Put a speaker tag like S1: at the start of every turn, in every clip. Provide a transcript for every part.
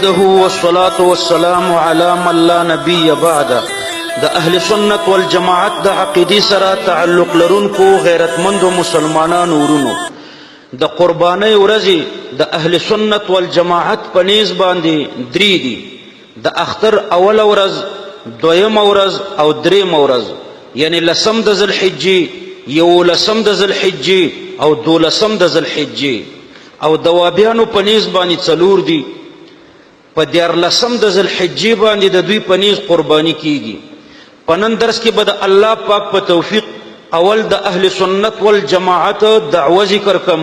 S1: والصلاة والسلام على من لا نبي بعده. د اهل سنت والجماعت د عقیدې سره تعلق لرونکو غیرتمندو مسلمانانو ورونو، د قربانۍ ورځې د اهل سنت والجماعت په نیز باندې درې دي: د اختر اوله ورځ، دویمه ورځ او درېمه ورځ، یعنی لسم د ذوالحجې، یولسم د ذوالحجې او دولسم د ذوالحجې. او د وابیانو په نیز باندې څلور دي. په دیارلسم د ذوالحجې باندې د دوی په نیز قرباني کیږي. په نن درس کې به د الله پاک په توفیق اول د اهل سنت والجماعت دعوه ذکر کم،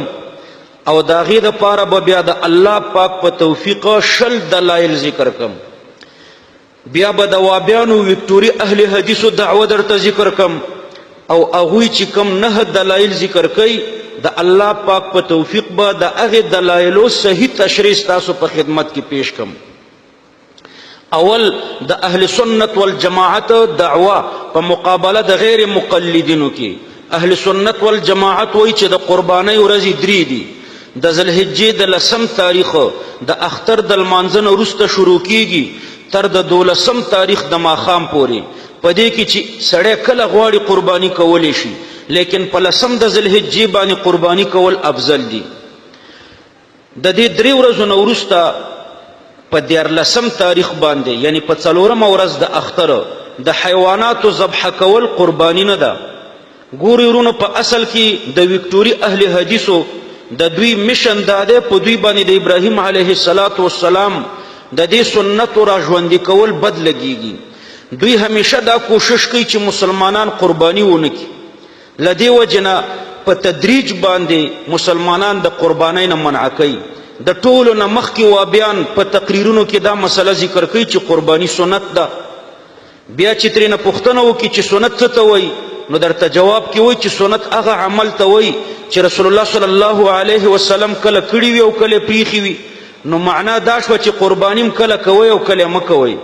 S1: او د هغې دپاره به بیا د الله پاک په توفیق 20 دلایل ذکر کم. بیا به د وابیانو وکټوري اهل حدیثو دعوه درته ذکر کم، او هغوی چې کم 9 دلایل ذکر کوي د الله پاک په توفیق به د هغې دلایلو صحیح تشریح ستاسو په خدمت کې پیش کم. اول د اهل سنت والجماعت دعوه په مقابله د غیر مقلدینو کې. اهل سنت والجماعت وایي چې د قربانۍ ورځې درې دي. د ذوالحجې د 10 تاریخ د اختر د لمانځه نه وروسته شروع کیږي تر د 12 تاریخ د ماښام پورې. په دې کې چې سړی کله غواړي قرباني کولی شي، لیکن په 10 د ذوالحجې باندې قرباني کول افضل دي. د دې 3 ورځو نه وروسته په 14 تاریخ باندې، یعنی په 4مه ورځ د اختر، د حیواناتو ذبح کول قرباني نه ده. ګورئ ورونو، په اصل کې د وکټوري اهل حدیثو د دوی مشن دا دی، په دوی باندې د ابراهیم علیه السلام د دې سنتو را ژوندي کول بد لګیږي. دوی همیشه دا کوشش کوي چې مسلمانان قرباني ونه کړي. له دې وجې نه په تدریج باندې مسلمانان د قربانۍ نه منع کوي. د ټولو نه مخکې وابیان په تقریرونو کې دا مسله ذکر کوي چې قرباني سنت ده. بیا چې ترېنه پوښتنه وکړي چې سنت څه ته وایي، نو درته جواب کې وایي چې سنت هغه عمل ته وایي چې رسول الله صلی الله علیه وسلم کله کړي وي او کله پریښي وي. نو معنا دا شوه چې قرباني م کله کوئ او کله مه کوئ.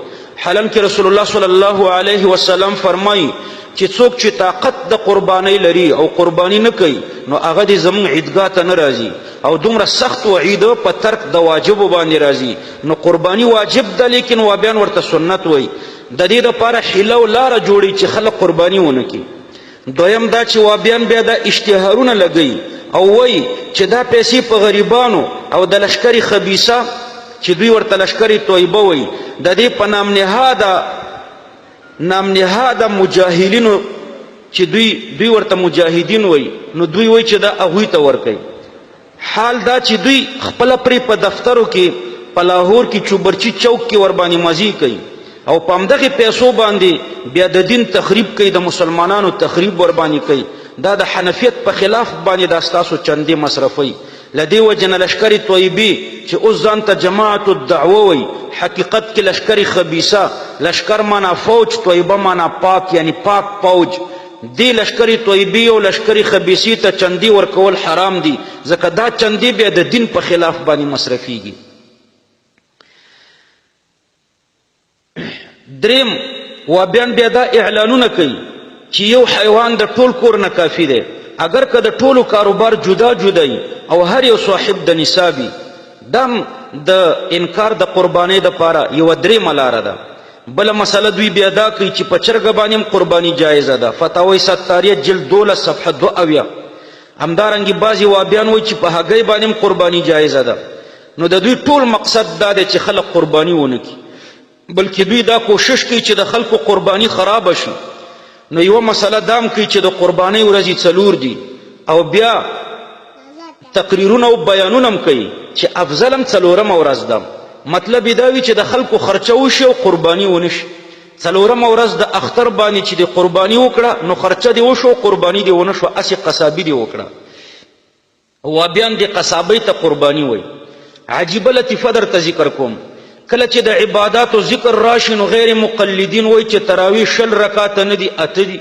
S1: حالانکه رسول الله صلی الله علیه وسلم فرمایي چې څوک چې طاقت د قربانۍ لري او قرباني نه کوي، نو هغه دې زموږ عیدګاه ته نه راځي. او دومره سخت وعید په ترک د واجبو باندې راځي. نو قرباني واجب ده، لیکن وابیان ورته سنت وایي. د دې دپاره حیله او لاره جوړي چې خلک قرباني ونه کړي. دویم دا چې وابیان بیا دا اشتهارونه لګوي او وایي چې دا پیسې په غریبانو او د لشکرې خبیثه چې دوی ورته لشکرې طیبه وایي، د دې په نام نهاده مجاهلینو چې دوی ورته مجاهدین وایي، نو دوی وایي چې دا هغوی ته ورکوي. حال دا چې دوی خپله پرې په دفترو کې په لاهور کې چوبرچي چوک کې ورباندې مزي کوي، او په همدغې پیسو باندې بیا د دین تخریب کوي، د مسلمانانو تخریب ورباندې کوي. دا د حنفیت په خلاف باندې دا ستاسو چندې مصرفوي. له دې وجې نه لشکرې طیبې چې اوس ځان ته جماعت الدعوه وایي، حقیقت کې لشکرې خبیثه. لشکر معنا فوج، طیبه معنا پاک، یعنی پاک فوج. دې لشکرې طیبې او لشکرې خبیثې ته چندې ورکول حرام دي، ځکه دا چندې بیا د دین په خلاف باندې مصرفیږي. دریم، وابیان بیا دا اعلانونه کوي چې یو حیوان د ټول کور نه کافي دی. اگر که د ټولو کاروبار جدا جدای او هر یو صاحب د نصابي، دم د انکار د قربانۍ دپاره یوه درېمه لاره ده. بله مسله دوی بیا دا کوي چې په چرګه باندې هم قرباني جایزه ده. فتاوی ستاریه جلد 12 صفحه 2. همدارنګې بعضې وابیان وایي چې په هګۍ باندې هم قرباني جایزه ده. نو د دوی ټول مقصد دا دی چې خلک قرباني ونه کړي، بلکې دوی دا کوشش کوي چې د خلکو قرباني خرابه شي. نو یوه مسله دام کوي چې د قربانۍ ورځې 4 دي، او بیا تقریرونه او بیانونه هم کوي چې افضل هم 4مه ورځ ده. مطلب یې دا وي چې د خلکو خرچه وشي او قرباني ونه شي. 4مه ورځ د اختر باندې چې د قرباني وکړه، نو خرچه دې وشو او قرباني دې ونه شوه، هسې قصابي دې وکړه. وابیان دې قصابۍ ته قرباني وایي. عجیبه لطیفه درته ذکر کوم. کله چې د عباداتو ذکر راشي، نو غیر مقلدین وایي چې تراویح 20 رکاته نه دي، 8 دي.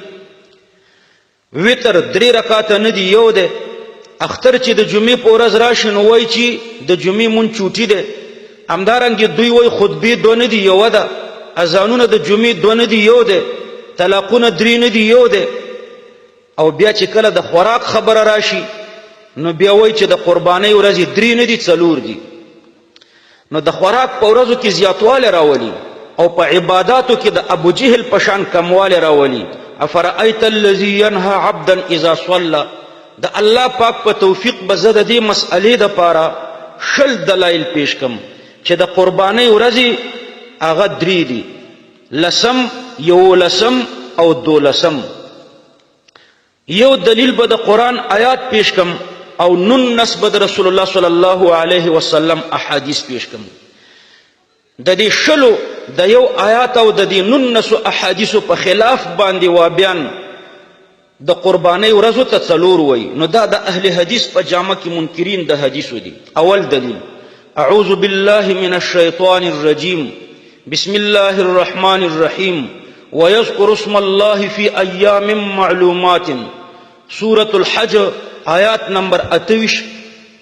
S1: وتر 3 رکاته نه دي، 1 دی. اختر چې د جمعې په ورځ راشي، نو وایي چې د جمعې مونځ چوټي دی. همدارنګې دوی وایي خطبې 2 نه دي، 1 ده. اذانونه د جمعې 2 نه دي، 1 دی. طلاقونه 3 نه دي، 1 دی. او بیا چې کله د خوراک خبره راشي، نو بیا وایي چې د قربانۍ ورځې 3 نه دي، 4 دي. نو د خوراک په ورځو کې زیاتوالی راولي او په عباداتو کې د ابو جهل په شان کموالی راولي. افرأیت الذي ینهى عبدا اذا صلى، د الله پاک په توفیق به زه د دې مسئلې دپاره شل دلایل پیش کم چې د قربانۍ ورځې هغه درې دي، لسم، یولسم او دولسم. یو دلیل به د قرآن آیات پیش کم او 19 به د رسول الله صلی الله علیه وسلم احادیث پیش کم. د دې شلو د یو آیات او د دې 19 احادیثو په خلاف باندې وابیان د قربانۍ ورځو ته څلور وایي، نو دا د اهل حدیث په جامه کې منکرین د حدیثو دي. اول دلیل: اعوذ بالله من الشیطان الرجیم، بسم الله الرحمن الرحیم، ويذكر اسم الله في ایام معلومات، سورة الحج آیات نمبر 28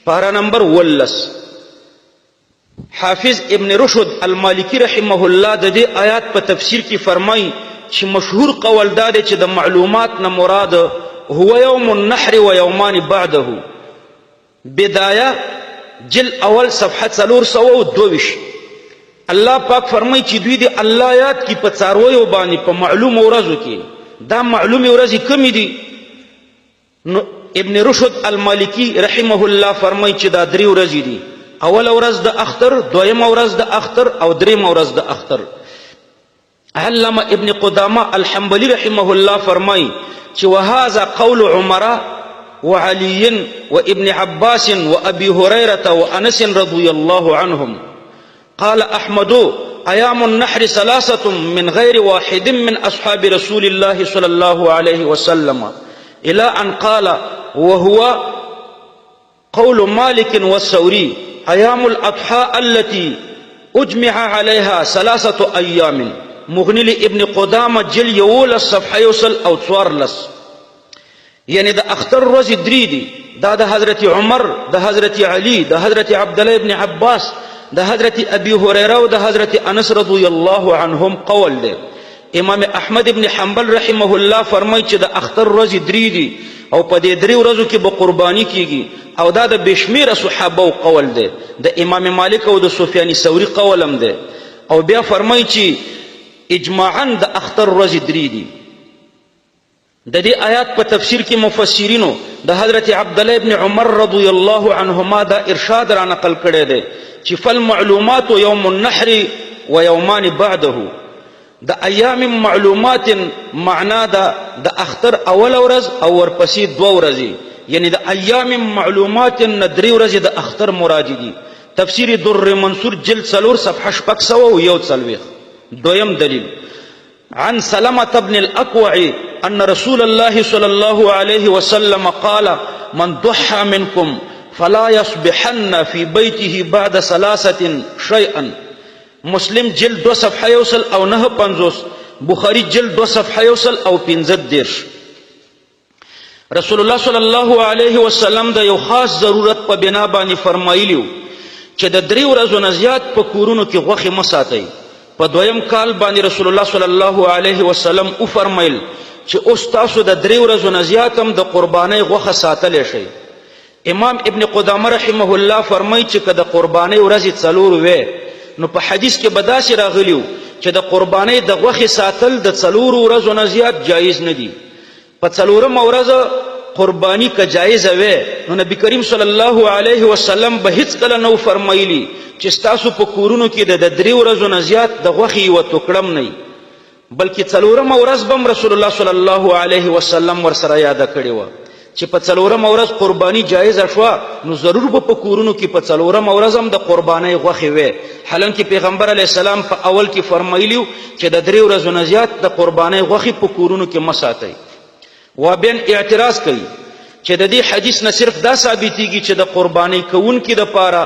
S1: پارا نمبر 19. حافظ ابن رشد المالکی رحمه الله د دې آیات په تفسیر کې فرمایي چې مشهور قول دا دی چې د معلومات نه مراد هو یوم النحر و یومان بعده. بدایه جل اول صفحه 422. الله پاک فرمایي چې دوی د الله یاد کی په څارویو باندې په معلوم ورځو کې. دا معلوم ورځې کمی دي؟ نو ابن رشد المالکی رحمه الله فرمایي چې دا درې ورځې دي، اول ورځ د اختر، دویم ورځ د اختر او دریم ورځ د اختر. علامه ابن قدامه الحنبلی رحمه الله فرمایي چې وهذا قول عمر وعلي وابن عباس وابي هريره وانس رضي الله عنهم. قال احمد ايام النحر 3 من غير واحد من اصحاب رسول الله صلى الله عليه وسلم، الى ان قال وهو قول مالك والثوري ايام الاضحى التي اجمع عليها 3 ايام. مغنی ابن قدامه جل 11 صفحه 1 او 14. یعنی د اختر ورځې درې دي، دا د حضرت عمر، د حضرت علی، د حضرت عبدالله ابن عباس، د حضرت ابي هريره او د حضرت انس رضی الله عنهم قول دی. امام احمد ابن حنبل رحمه الله فرمایي چې د اختر ورځې درې دي او په دې درې ورځو کې به قرباني کیږي، او دا د بشمیره صحابه قول دی. د امام مالک او د سفیان ثوری قول هم دی. او بیا فرمایي چې اجماعاً د اختر ورځې درې دي. د دې آیات په تفسیر کې مفسرینو د حضرت عبدالله ابن عمر رضی الله عنهما دا ارشاد را نقل کړی دی چې فالمعلومات یوم النحر و یومان بعده. د ایام معلومات معنا دا د اختر اول ورځ او ورپسې 2 ورځې، یعنی د ایام معلومات نه 3 ورځې د اختر مراد دي. تفسیر در منصور جلد 4 صفحه 641. دویم دلیل: عن سلمة بن الأكوع أن رسول الله صلى الله عليه وسلم قال من ضحى منكم فلا يصبحن في بيته بعد 3 شيئا. مسلم جلد 2 صفحه 1 او 950. بخاری جلد 2 صفحه 1 او 15. رسول الله صلی الله علیه وسلم د یو خاص ضرورت په بنا باندې فرمایلیو چې د 3 ورځو نه زیات په کورونو کې غوښې مه ساتئ. په دویم کال باندې رسول الله صلی الله علیه وسلم او فرمایل چې اوس تاسو د 3 ورځو نه زیات هم د قربانۍ غوښه ساتلی شئ. امام ابن قدامه رحمه الله فرمایي چې که د قربانۍ ورځې 4 وې نو په حدیث کې به داسې راغلیو چې د قربانۍ د غوښې ساتل د 4 ورځو نه زیات جایز نه دي. په 4مه ورځ قربانی که جایزه وې نو نبی کریم صلی الله علیه وسلم به هیڅکله نو فرمایلی چې ستاسو په کورونو کې د 3 ورځو نه زیات د غوښې یوه ټوکړه هم نه، بلکې 4مه ورځ به هم رسول الله صلی الله علیه وسلم ورسره یاده کړې وه چې په 4مه ورځ قربانی جایزه شوه نو ضرور به په کورونو کې په 4مه ورځ هم د قربانۍ غوښې وې. حالانکې پیغمبر علیه السلام په اول کې فرمایلیو چې د 3 ورځو نه زیات د قربانۍ غوښې په کورونو کې مه ساتئ. وابین اعتراض کوي چې د دې حدیث نه صرف دا ثابتېږي چې د قربانۍ کوونکي دپاره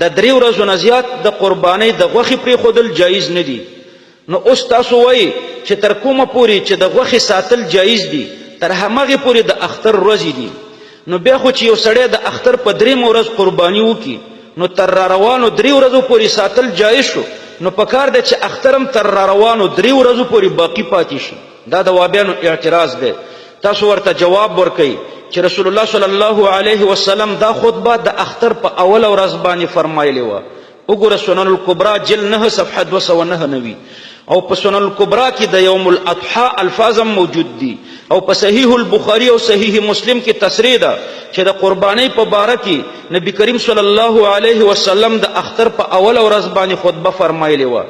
S1: د 3 ورځو نه زیات د قربانۍ د غوښې پرېښودل جایز نه دي. نو اوس تاسو وایي چې تر کومه پورې چې د غوښې ساتل جایز دي تر همغې پورې د اختر ورځې دي. نو بیا خو چې یو سړی د اختر په 3مه ورځ قرباني وکړي نو تر راروانو 3 ورځو پورې ساتل جایز شو، نو پکار دی چې اختر هم تر راروانو 3 ورځو پورې باقي پاتې شي. دا د وابیانو اعتراض دی. تاسو ورته جواب ورکئ چې رسول الله صلی الله علیه وسلم دا خطبه د اختر په اول ورځ باندې فرمایلی وه، وګوره سنن الکبرى جل 9 صفحه 299 او په سنن الکبرى کې د یوم الاضحى الفاظم موجود دي او په صحیح البخاری او صحیح مسلم کې تصریح ده چې د قربانی په باره کې نبی کریم صلی الله علیه وسلم د اختر په اول ورځ باندې خطبه فرمایلی وه.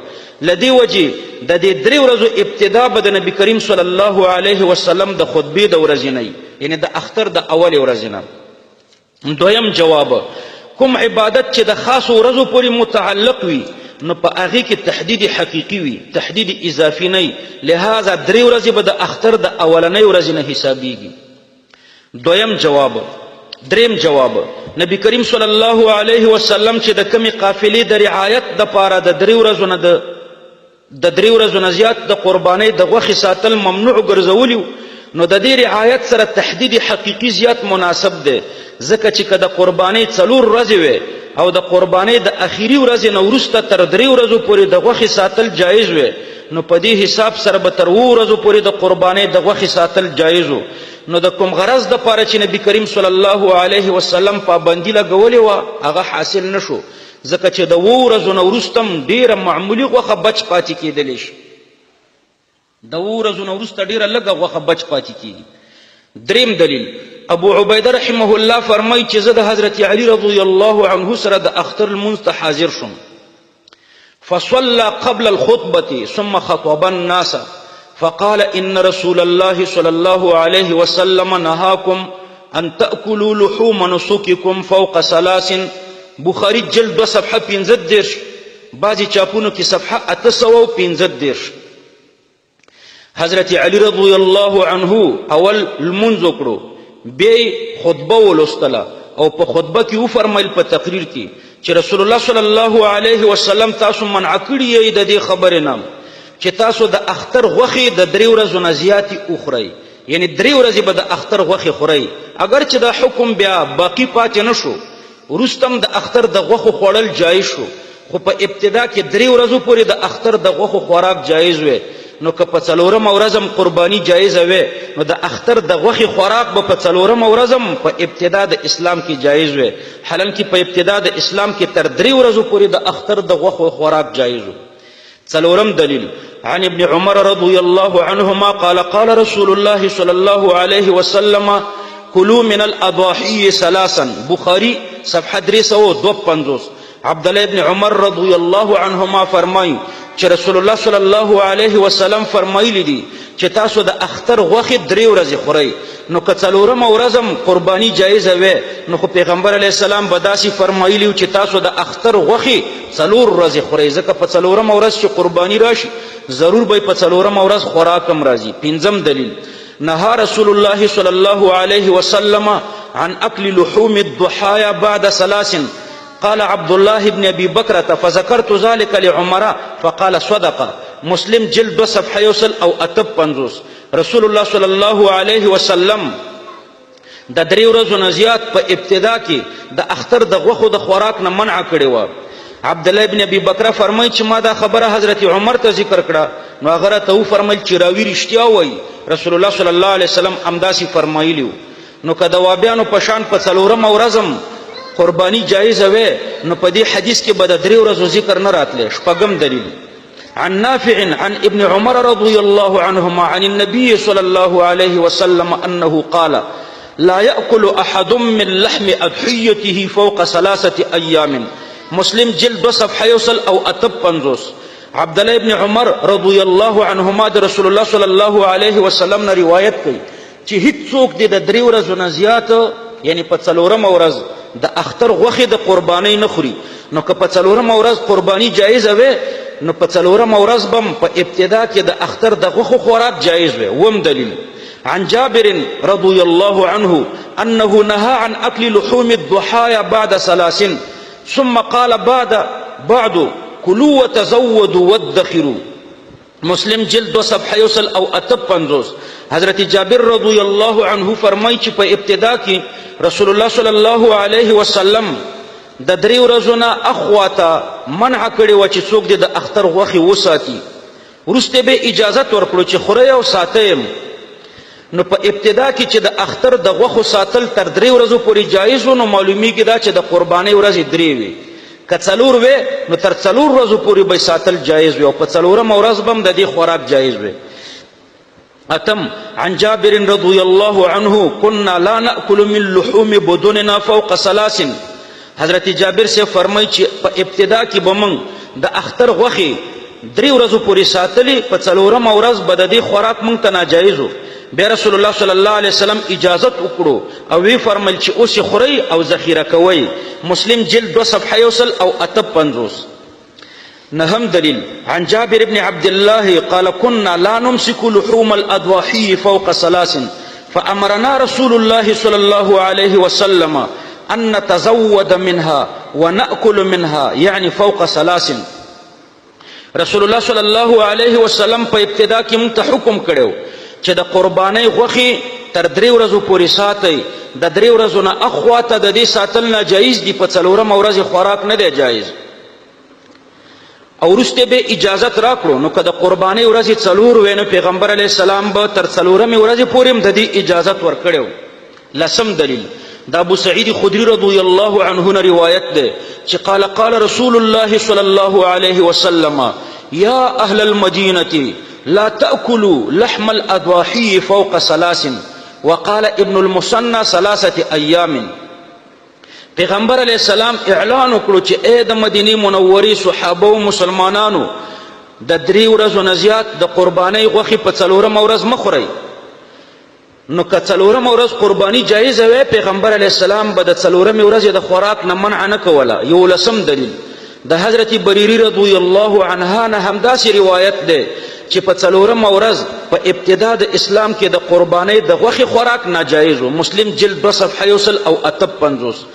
S1: لدی وجه د دې 3 ورځو ابتدا به د نبی کریم صلی الله علیه وسلم د خطبې د ورځې نه یعنی د اختر د اول ورځې نه. دویم جواب، کوم عبادت چې د خاصو ورځو پورې متعلق وي نو په هغې کې تحدید حقیقي وي، تحدید اضافي نه وي، لهذا 3 ورځې به د اختر د اولنۍ ورځې نه حسابیږي. دریم جواب، نبی کریم صلی الله علیه وسلم چې د کمې قافلې د رعایت دپاره د 3 ورځو نه د 3 ورځو نه زیات د قربانۍ د غوښې ساتل ممنوع ګرځولي نو د دې رعایت سره تحدید حقیقي زیات مناسب دی، ځکه چې که د قربانۍ 4 ورځې وي او د قربانۍ د اخیری ورځې نه وروسته تر 3 ورځو پورې د غوښې ساتل جایز وي نو په دې حساب سره به تر 2 ورځو پورې د قربانۍ د غوښې ساتل جایز و. نو د کوم غرض دپاره چې نبی کریم صلی الله علیه وسلم پابندي لګولې وه هغه حاصل نه شو، ځکه چې د 2 ورځو نه وروسته هم ډېره معمولي غوښه بچ پاتې کېدلی شي، د 2 ورځو نه وروسته ډېره لږه غوښه بچ پاتې کېږي. دریم دلیل، ابو عبیده رحمه الله فرمایي چې زه د حضرت علی رضی الله عنه سره د اختر لمونځ ته حاضر شوم، فصلى قبل الخطبة ثم خطب الناس فقال إن رسول الله صلى الله عليه وسلم نهاكم أن تأكلوا لحوم نسككم فوق 3. بخاری جلد 2 صفحه 15 بعضی چاپونو کې صفحه 815. حضرت علی رضی الله عنه اول لمونځ وکړو، بیا خطبه ولوستله او په خطبه کې وفرمایل په تقریر کې چې رسول الله صلی الله علیه وسلم تاسو منع کړي یې د دې خبرې نه چې تاسو د اختر غوښې د 3 ورځو نه زیاتې وخورئ، یعنی 3 ورځې به د اختر غوښې خورئ. اگر چې دا حکم بیا باقی پاتې نه شو، وروسته هم د اختر د غوښو خوړل جایز شو، خو په ابتدا کې 3 ورځو پورې د اختر د غوښو خوراک جایز وی، نو که په 4مه ورځ هم قرباني جایزه وی نو د اختر د غوښې خوراک به په 4مه ورځ هم په ابتدا د اسلام کې جایز وی، حالانکه په ابتدا د اسلام کې تر 3 ورځو پورې د اختر د غوښو خوراک جایز و. 4م دلیل، عن ابن عمر رضی الله عنهما قال قال رسول الله صلی الله علیه وسلم كلوا من الاضاحی 3. بخاری صفحه 352. عبدالله ابن عمر رضی الله عنهما فرمایي چې رسول الله صلی الله علیه وسلم فرمایلی دي چې تاسو د اختر غوښې 3 ورځې خورئ، نو که 4مه ورځ هم قرباني جایزه وی نو خو پیغمبر علیه السلام به داسې فرمایلی چې تاسو د اختر غوښې 4 ورځې خورئ، ځکه په 4مه ورځ چې قرباني راشي ضرور به په 4مه ورځ خوراک هم راځي. 5م دلیل، نهى رسول الله صلی الله علیه وسلم عن اکل لحوم الضحايا بعد 3. قال عبد الله بن ابي بكرة فذكرت ذلك لعمر فقال صدق. مسلم جلد 2 صفحه 158. رسول الله صلی الله علیه وسلم د 3 ورځو نه زیات په ابتدا کې د اختر د غوښو د خوراک نه منع کړی و. عبد الله بن ابي بکر فرمایي چې ما دا خبره حضرت عمر ته ذکر کړه نو هغه ته فرمایل چې راوی رښتیا وایي، رسول الله صلی الله علیه وسلم همداسې فرمایلی. نو که د وابیانو په شان په 4مه ورځ قربانی جایزه وی نو په دې حدیث کې به د 3 ورځو ذکر نه راتلی. 6م دلیل، عن نافع عن ابن عمر رضی الله عنهما عن النبي صلى الله عليه وسلم انه قال لا يأكل احد من لحم اضحيته فوق 3 ايام. مسلم جلد 2 صفحه 158. عبدالله ابن عمر رضی الله عنهما د رسول الله صلی الله علیه وسلم نه روایت کوي چې هیڅوک د 3 ورځو نه زیات یعنی په 4مه ورځ د اختر غوښې د قربانۍ نه خوري، نو که په 4مه ورځ قرباني جایزه وی نو په 4مه ورځ به په ابتدا کې د اختر د غوښو خوراک جایز وی. 9م دلیل، عن جابر رضی الله عنه انه نهى عن اكل لحوم الضحايا بعد 3 ثم قال بعد كلوا وتزودوا وادخروا. مسلم جلد 2 صفحه 158. حضرت جابر رضی الله عنه فرمایي چې په ابتدا کې رسول الله صلی الله علیه وسلم د 3 ورځو نه اخواته منع کړی و چې څوک د اختر غوښې وساتي، وروسته به اجازت ورکړو چې خورئ او ساتئ. نو په ابتدا کې چې د اختر د غوښو ساتل تر 3 ورځو پورې جایز و نو معلومیږي دا چې د قربانۍ ورځې 3 وي، که څلور وې نو تر څلور ورځو پورې به ساتل جایز وي او په څلورمه ورځ به هم د دې خوراک جایز وي. اتم عن جابر رضی الله عنه كنا لا نأكل من لحوم بدوننا فوق 3. حضرت جابر سے فرمای چې په ابتدا کې به موږ د اختر غوښې 3 ورځو پورې ساتلې، په څلورمه ورځ به د دې خوراک موږ ته ناجایز و. بیا رسول الله صلی الله علیه وسلم اجازت وکړو او وی فرمایل چې اوس خورئ او ذخیره کوئ. مسلم جلد 2 صفحه 1 او 58. نهم دلیل عن جابر بن عبد الله قال كنا لا نمسك لحوم الأضاحي فوق 3 فأمرنا رسول الله صلى الله عليه وسلم أن نتزود منها ونأكل منها يعني فوق 3. رسول الله صلی الله علیه وسلم په ابتدا کې موږ ته حکم کړو چې د قربانۍ غوښې تر 3 ورځو پورې ساتئ. د 3 ورځو نه اخواته د دې ساتل ناجایز دي، په څلورمه ورځ خوراک نه دی جایز. او وروسته به اجازت راکړو نو که د قربانۍ ورځې 4 وې نو پیغمبر علیه السلام به تر 4مې ورځې پورې هم د دې اجازت ورکړی و. 10 دلیل د ابو سعید خدری رضی الله عنه نه روایت ده چې قال رسول الله صلی الله علیه وسلم یا اهل المدینة لا تأكلوا لحم الأضاحي فوق 3 وقال ابن المثنى 3 أيام. پیغمبر علیہ السلام اعلان وکړو چې اے د مدینې منورې صحابه او مسلمانانو د 3 ورځو نه زیات د قربانۍ غوښې په 4مه ورځ مه خورئ. نو که 4مه ورځ قرباني جایزه وی پیغمبر علیہ السلام به د 4مې ورځې د خوراک نه منع نه کوله. 11 دلیل د حضرت بریری رضی الله عنها نه همداسې روایت ده چې په 4مه ورځ په ابتدا د اسلام کې د قربانۍ د غوښې خوراک ناجایز و. مسلم جلد 2 صفحه 1 او 58.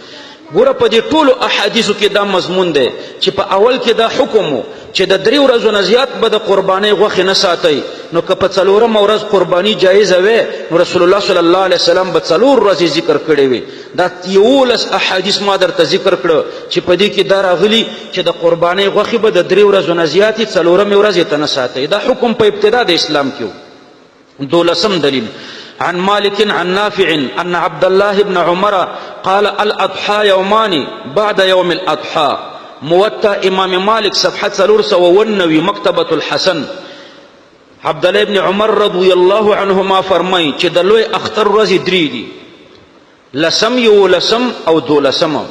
S1: ګوره په دې ټولو احادیثو کې دا مضمون دی چې په اول کې دا حکم و چې د 3 ورځو نه زیات به د قربانۍ غوښې نه ساتئ. نو که په 4مه ورځ قرباني جایزه وی نو رسول الله صلی الله علیه وسلم به 4 ورځې ذکر کړې وي. دا 11 احادیث ما درته ذکر کړه چې په دې کې دا راغلي چې د قربانۍ غوښې به د 3 ورځو نه زیاتې 4مې ورځې ته نه ساتئ. دا حکم په ابتدا د اسلام کې و. 12 دلیل عن مالك عن نافع أن عبد الله بن عمر قال الأضحى يومان بعد يوم الأضحى. موطأ امام مالك صفحة 390 مكتبة الحسن. عبد الله بن عمر رضی الله عنهما فرمای چې د لوی اختر ورځې 3 دي، 10 11 او 12.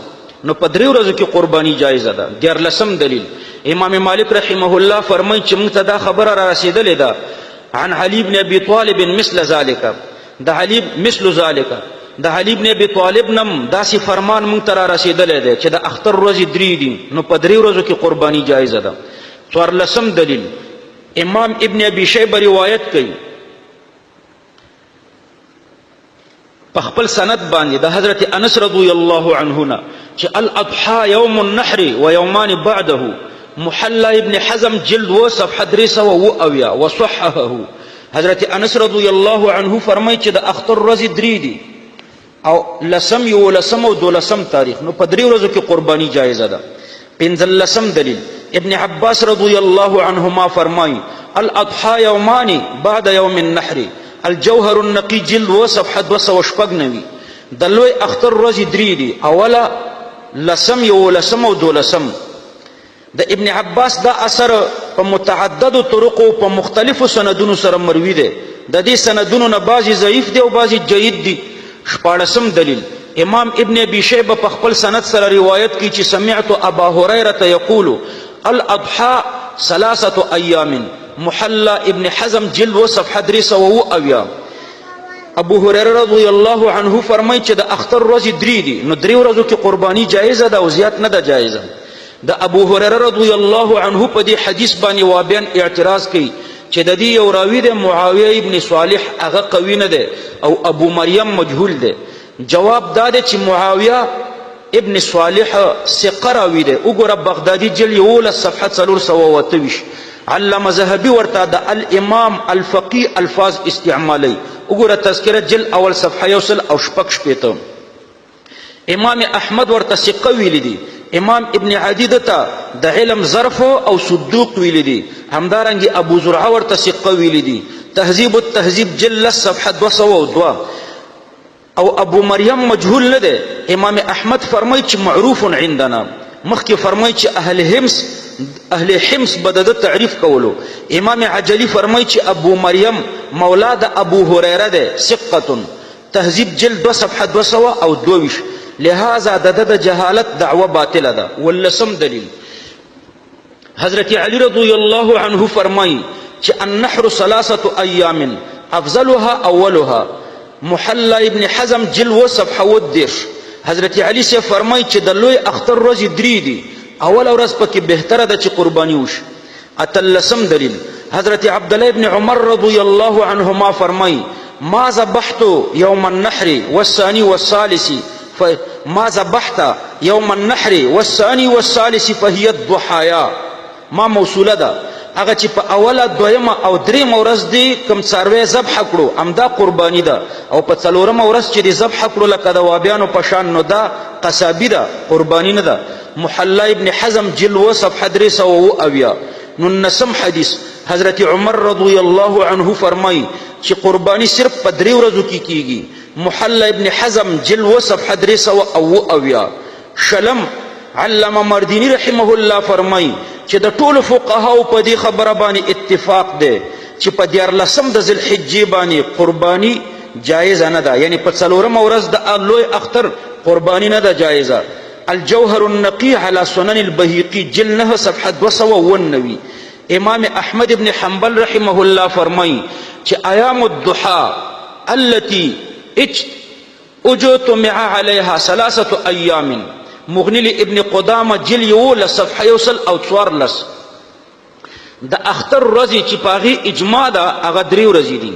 S1: نو په 3 ورځو کې قرباني جایزه ده. 14 دلیل امام مالک رحمه الله فرمای چې موږ ته دا خبره را رسیدلې ده عن علي بن ابي طالب مثل ذلك. د علي مثل ذلك د علي بن ابي طالب نم داسې فرمان مونږ ته را رسیدلی دی چې د اختر ورځې 3 دي، نو په 3 ورځو کې قرباني جایزه ده. 14 دلیل امام ابن ابي شیبه روایت کوي په خپل سند باندې د حضرت انس رضی الله عنه نه چې الاضحى يوم النحر ويومان بعده. محلى ابن حزم جلد 2 صفحه 300 وصححه. حضرت انس رضی الله عنه فرمای چې د اختر ورځې 3 دي او 10 11 او 12 تاریخ، نو په 3 ورځو کې قرباني جایزه ده. 15 دلیل ابن عباس رضی الله عنهما فرمای الاضحى يومان بعد يوم النحر. الجوهر النقي جلد 2 صفحه 296. د لوی اختر ورځې 3 دي، اوله 10 11 او 12. د ابن عباس دا اثر په متعدد طرقو په مختلفو سندونو سره مروي دی. د دې سندونو نه بعضی ضعیف دي او بعضی جید دي. 14 دلیل امام ابن ابي شيبه په خپل سند سره روایت کوي چې سمعت ابا هريره يقول الاضحى 3 ايام. محلى ابن حزم جلد صفحه 300. ابو هريره رضی الله عنه فرمایي چې د اختر ورځې 3 دي، نو 3 ورځو کې قرباني جایزه ده او زیات نه ده جایزه. د ابو هريره رضی الله عنه په دې حدیث باندې وابیان اعتراض کوي چې د دې یو راوی د معاویه ابن صالح هغه قوي نه ده او ابو مریم مجهول ده. جواب دا ده چې معاویه ابن صالح ثقه راوی ده. وګوره بغدادي جلد 1 صفحه 428. علامه ذهبي ورته د الامام الفقيه الفاظ استعمالي. وګوره تذکره جلد 1 صفحه 1 او 6. امام احمد ورته ثقه ویلی دي. امام ابن عدی دته د علم ظرف او صدوق ویلی دي. همدارنګه ابو زرعه ورته ثقه ویلی دي. تهذیب التهذیب جلد صفحه 202. او ابو مریم مجهول نه ده. امام احمد فرمای چې معروف عندنا. مخکې فرمای چې اهل حمص به د تعریف کولو. امام عجلی فرمای چې ابو مریم مولا د ابو هریره ده، ثقه. تهذیب جلد 2 صفحه 222. لہذا د جهالت دعوه باطله ده. ولسم دلیل حضرت علی رضی الله عنه فرمای چې النحر 3 ایام افضلها اولها. محلہ ابن حزم جلد صفحه 10. حضرت علی سے فرمای چې د لوی اختر ورځې 3 دي، اول ورځ پکې بهتره ده چې قرباني وشي. اتلسم دلیل حضرت عبدالله ابن عمر رضی الله عنهما فرمای ما ذبحت یوم النحر والثانی والثالث ما ذبحت یوم النحر والثانی والثالث فهي الضحایا. ما موصوله ده، هغه چې په اوله دویمه او دریمه ورځ دی کوم څاروی ذبح کړو همدا قرباني ده، او په څلورمه ورځ چې دی ذبح کړو لکه د وابیانو په شان نو دا قصابي ده، قرباني نه ده. محلہ ابن حزم جلد صفحه 370. نو نسم حدیث حضرت عمر رضی الله عنه فرمای چې قربانی صرف په 3 ورځو کې کیږي. محلہ ابن حزم جلد صفحه 370. شلم علامه مردینی رحمه الله فرمای چې د ټولو فقهاو په دې خبره باندې اتفاق دی چې په 14 د ذی الحجې باندې قربانی جایز نه ده، یعنی په 4مه ورځ د لوی اختر قربانی نه ده جایزه. الجوهر النقی على سنن البهقی جلد 9 صفحه 290. امام احمد ابن حنبل رحمه الله فرمای چې ایام الضحى التي اجتمع عليها 3 ایام. مغنی ابن قدامه جلد 1 صفحه 144. د اختر ورځې چې پاغي اجماع ده هغه 3 ورځې دي.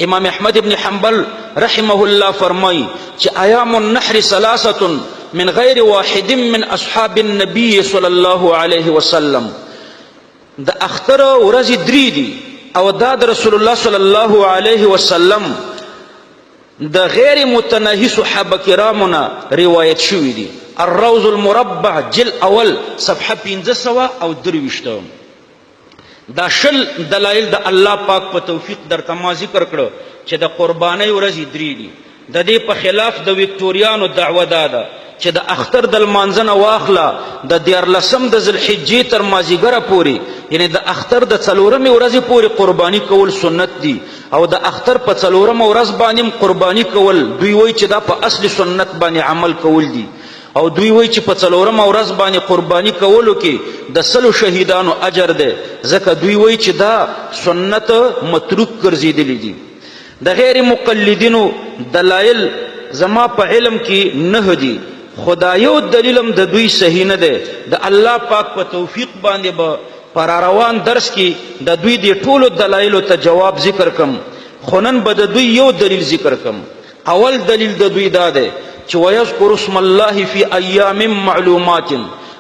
S1: امام احمد ابن حنبل رحمه الله فرمای چې ایام النحر 3 من غیر واحد من اصحاب النبي صلی الله علیه وسلم. د اختر ورځې 3 دي او دا د رسول الله صلی الله علیه وسلم د غیر متناهی صحابه کرامونه روایت شوی دي. الروض المربع جلد اول صفحه 523. دا شل دلائل د الله پاک په توفیق درته ما ذکر کړو چې د قربانۍ ورځې 3 دي. د دې په خلاف د وکټوریانو دعوه ده چې د اختر د لمانځنه واخله د 14 د ذوالحجې تر مازیګره پورې، یعنی د اختر د 4مې ورځې پورې قرباني کول سنت دي، او د اختر په 4مه ورځ باندې قرباني کول دوی وایي چې دا په اصل سنت باندې عمل کول دي، او دوی وایي چې په 4مه ورځ باندې قرباني کولو کې د 100 شهیدانو اجر دی، ځکه دوی وایي چې دا سنت متروک ګرځېدلی دي. د غیر مقلدینو دلایل زما په علم کې 9 دي، خدایو دلیلم د دوی صحیح نه دی. د الله پاک په توفیق باندې به پر روان درس کې د دوی د ټولو دلایلو ته جواب ذکر کم، خو نن به د دوی یو دلیل ذکر کم. اول دلیل د دوی دا دی چې ویذکر اسم الله فی ایام معلومات.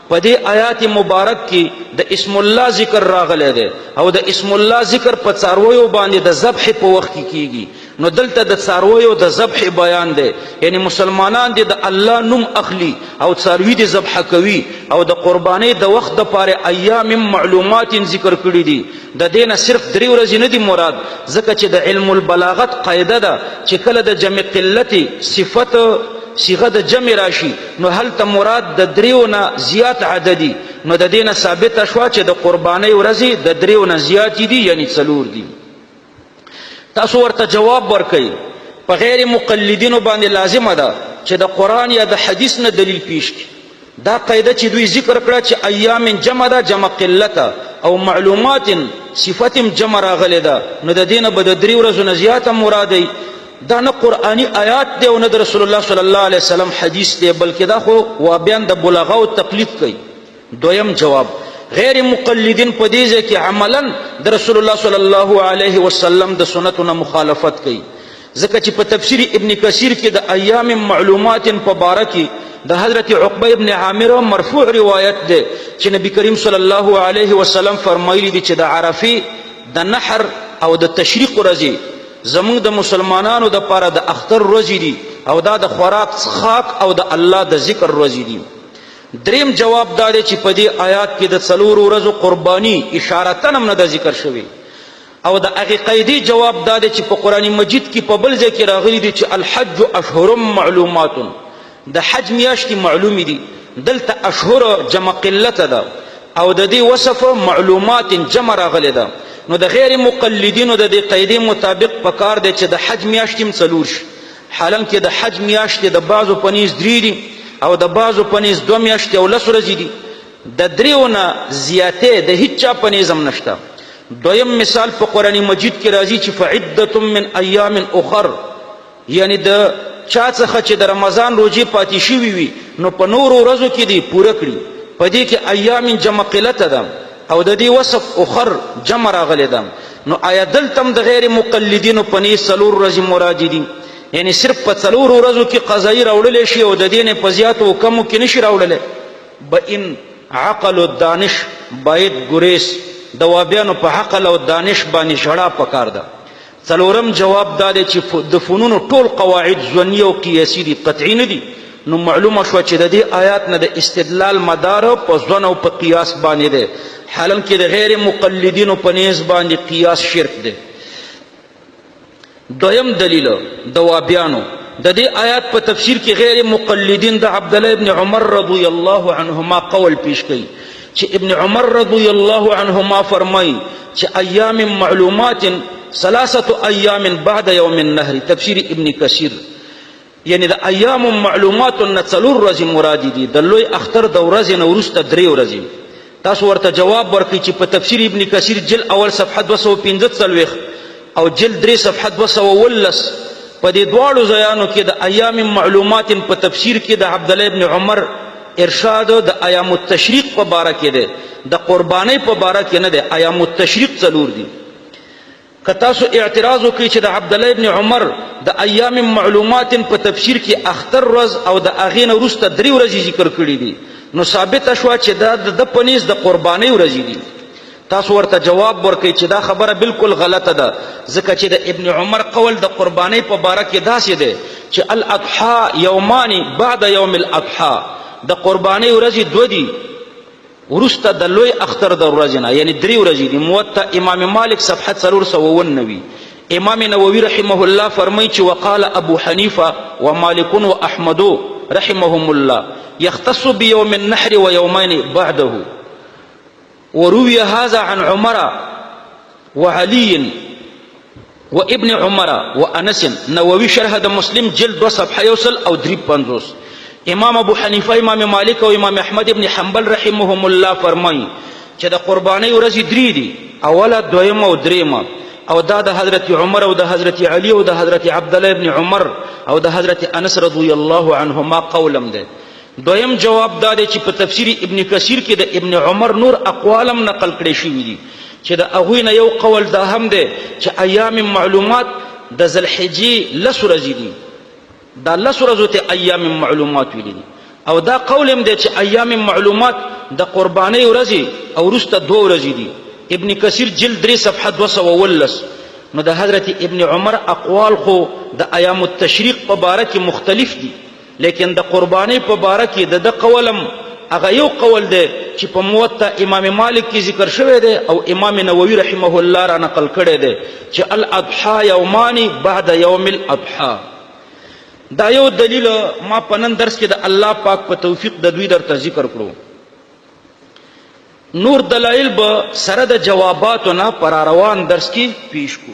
S1: په دې آیات مبارک کې د اسم الله ذکر راغلی دی، او د اسم الله ذکر په څارویو باندې د ذبح په وخت کې کیږي. نو دلته د څارویو د ذبح بیان دی، یعنی مسلمانان د الله نوم اخلي او څاروي د ذبح کوي، او د قربانۍ د وخت د پاره ایام معلومات ذکر کړي دي. د دې نه صرف 3 ورځې نه دي مراد، ځکه چې د علم البلاغت قاعده ده چې کله د جمع قلت صفت صيغه د جمع راشي نو هلته مراد د 3 نه زیات عددي، نو د دې نه ثابت شوه چې د قربانۍ ورځې د 3 نه زیات دي، یعنی 4 دي. تاسو ورته جواب ورکئ. په غیر مقلدینو باندې لازمه ده چې د قرآن یا د حدیث نه دلیل پیش کړي. دا قاعده چې دوی ذکر کړه چې ایام جمع ده، جمع قلته، او معلومات صفت جمع راغلی ده، نو د دې نه به د 3 ورځو نه زیاته مراد دی. دا نه قرآنی آیات دی او نه د رسول الله صلی الله علیه وسلم حدیث دی، بلکې دا خو وابیان د بلغاو تقلید کوي. دویم جواب، غیر مقلدین په دې ځای کې عملا د رسول الله صلی الله علیه وسلم د سنتو نه مخالفت کوي، ځکه چې په تفسیر ابن کثیر کې د ایام معلومات په باره کې د حضرت عقبه ابن عامر مرفوع روایت دی چې نبی کریم صلی الله علیه وسلم فرمایلی دي چې د عرفه د نحر او د تشریق ورځې زمونږ د مسلمانانو د پاره د اختر ورځې دي، او دا د خوراک څښاک او د الله د ذکر ورځې دي. دریم جواب دا دی چې په دې آیات کې د 4 ورځو قربانی اشارتن هم نه ده ذکر شوی، او د هغې قیدي جواب دا دی چې په قرآن مجید کې په بل ځای کې راغلی دي چې الحج اشهر معلومات، د حج میاشتې معلومې دي، دلته اشهر جمع قلت ده او د دې وصف معلومات جمع راغلی ده. نو د غیر مقلدینو د دې قاعدې مطابق پکار دی چې د حج میاشتې هم څلور شي، حالان کې د حج میاشتې د بعضو په نیز 3 دي او د بعضو په نیز 2 میاشتې او 10 ورځې دي، د 3 نه زیاتې د هیڅ چا په نیز هم نشته. دویم مثال په قرآن مجید کې راځي چې فعدة من ایام اخر، یعنی د چا څخه چې د رمضان روزې پاتې شوي وي نو په نورو ورځو کې دي پوره کړي. په دې کې ایام جمع قلته ده او د دې وصف اخر جمع راغلی ده. نو آیا دلته هم د غیر مقلدینو په نیز 4 ورځې مراد دي؟ یعنی صرف په 4 ورځو کې قضایي راوړلی شي او د دې نه په زیاتو او کمو کې نشي راوړلی. بئن عقل و دانش باید ګریس، د وابیانو په عقل او دانش باندې ژړا پکار ده. څلورم جواب دا دی چې د فنونو ټول قواعد ظني او قیاسي دي، قطعي نه دي. نو معلومه شوه چې د دې آیات نه د استدلال مدار په ظن او په قیاس باندې دی، حالان کې د غیر مقلدینو په نیز باندې قیاس شرک دی. دویم دلیل د وابیانو د دې آیات په تفسیر کې غیر مقلدین د عبدالله ابن عمر رضی الله عنهما قول پیش کوي چې ابن عمر رضی الله عنهما فرمایي چې ایام معلومات 3 ایام بعد یوم النهر، تفسیر ابن کثیر، یعنی د ایام معلومات نه 4 ورځې مراد دي، د لوی اختر د ورځې نه وروسته 3 ورځې. تاسو ورته جواب ورکړئ چې په تفسیر ابن کثیر جلد اول صفحه 245 او جلد 3 صفحه 219 په دې دواړو ځایانو کې د ایام معلومات په تفسیر کې د عبدالله ابن عمر ارشاد د ایام التشریق په باره کې دی، د قربانۍ په باره کې نه دی. ایام التشریق 4 دي. که تاسو اعتراض وکړئ چې د عبدالله ابن عمر د ایام معلومات په تفسیر کې اختر ورځ او د هغې نه وروسته 3 ورځې ذکر کړي دي، نو ثابته شوه چې دا د په نیز د قربانۍ ورځې دي. تاسو ورته جواب ورکړئ چې دا خبره بالکل غلطه ده، ځکه چې د ابن عمر قول د قربانۍ په باره کې داسې دی چې الاضحى یومان بعد یوم الاضحى، د قربانۍ ورځې 2 دي وروسته د لوی اختر د ورځې نه، یعنی 3 ورځې دي. موطأ امام مالک صفحه 499. امام نووي رحمه الله فرمایي چې وقال ابو حنیفه ومالک واحمد رحمهم الله يختص بيوم النحر ويومين بعده، وروي هذا عن عمر وعلي وابن عمر وانس. نووي شرح د مسلم جلد 2 صفحه 1 او 53. امام ابو حنیفه، امام مالک او امام احمد ابن حنبل رحمهم الله فرمایي چې د قربانۍ ورځې 3 دي، اوله، دویمه او دریمه، او دا د حضرت عمر او د حضرت علی او د حضرت عبدالله ابن عمر او د حضرت انس رضی الله عنهما قولم دی. دویم جواب دا دی چې په تفسیر ابن کثیر کې د ابن عمر نور اقوالم نقل کړي شوي دي چې د هغوی نه یو قول دا هم دی چې ایام معلومات د ذوالحجې 10 ورځې دي، دا 10 ورځو ته ایام معلومات ویلي دي. او دا قول هم دی چې ایام معلومات د قربانۍ ورځې او وروسته 2 ورځې دي. ابن کثیر جلد 3 صفحه 219. نو د حضرت ابن عمر اقوال خو د ایام التشریق په باره کې مختلف دي، لیکن د قربانۍ په باره کې د قولم هغه یو قول دی چې په موطأ امام مالک کې ذکر شوی دی او امام نووي رحمه الله را نقل کړی دی چې الاضحى یومان بعد یوم الاضحى. دا یو دلیل ما په نن درس کې د الله پاک په توفیق د دوی درته ذکر کړو. نور دلایل به سره د جواباتو نه پر روان درس کې پیش کو.